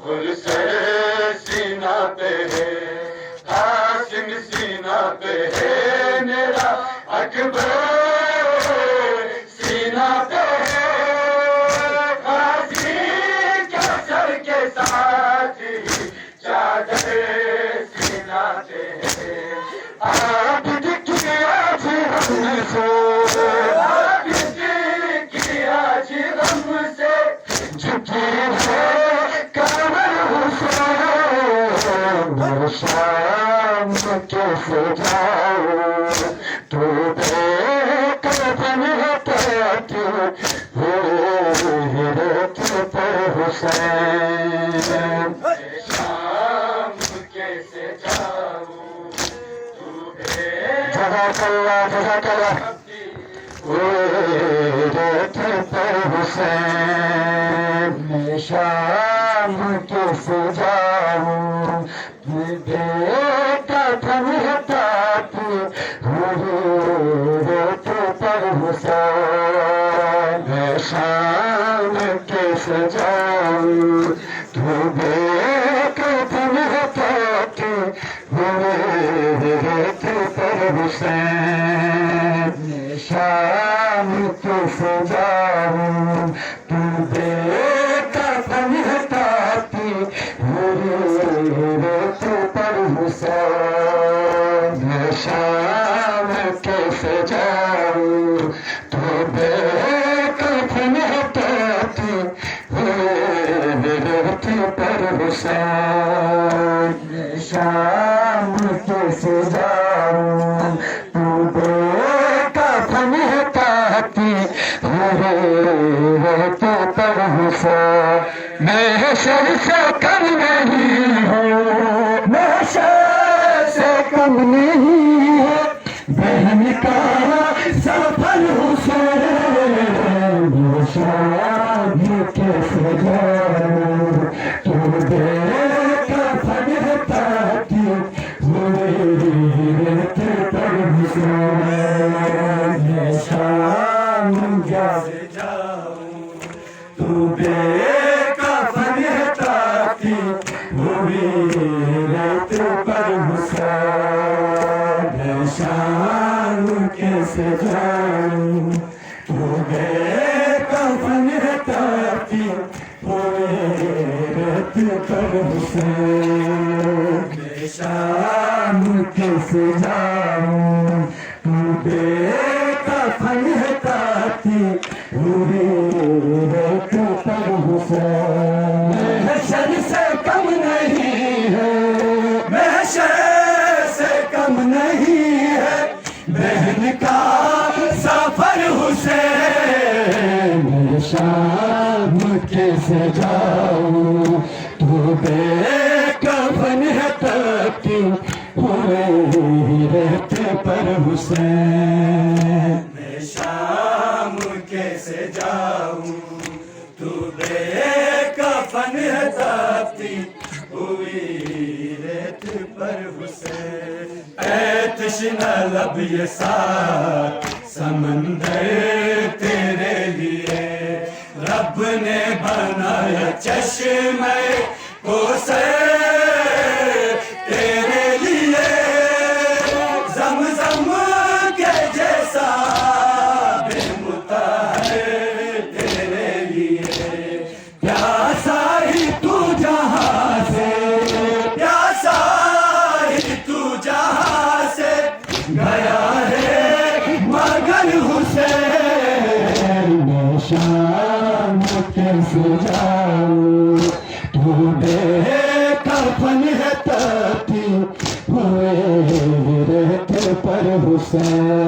خلصے سینہ پہ ہے قاسم سینہ پہ ہے میرا اکبر سینہ پہ ہے غازی کے سر کے ساتھ ہی چادر سینہ پہ ہے آپ کی آج ہم سے آپ کی آج ہم سے جھکی ہے کمر حسین شام کیسے جاؤ تو بے کفن پاتی حیرت پر حسین شام کیسے جاؤ تو بے جزاک اللہ جزاک اللہ حیرت پر حسین میں شام کیسے جاؤں بے کفن پاتی حیرت پر حسین میں شام کیسے جاؤں تو بے کفن پاتی حیرت پر حسین میں شام کیسے جاؤں تو بے کفن پاتی حیرت پر حسین میں شام کیسے جاؤں تو بے کفن پاتی حیرت پر حسین میں شام کیسے جاؤں تو بے کفن پاتی حیرت پر حسین میں حشر سے کم نہیں ہوں میں حشر سے کم نہیں ہے بہن کا سفر حسین شام کیسے جاؤں تو بے کفن پاتی حیرت پر حسین شام کیسے جاؤں تو بے کفن پاتی حیرت پر حسین شام کیسے جاؤں تو بے کفن پاتی حیرت پر حسین شام کیسے جاؤں تو بے کفن پاتی حیرت پر حسین محشر سے کم نہیں ہے محشر سے کم نہیں ہے بہن کا سفر حسین شام کیسے جاؤں تو بے کفن پاتی حیرت پر حسین میں شام کیسے جاؤں تو بے کفن پاتی حیرت پر حسین اے تشنہ لب یہ سات سمندر تیرے لیے رب نے بنایا چشمے کوثر تیرے لیے زمزم کے جیسا بے مطہر تیرے لیے پیاسا ہی تو جہاں سے پیاسا ہی تو جہاں سے گیا ہے مگر حسین میں شام کیسے جاؤں تو بے کفن پاتی حیرت پر حسین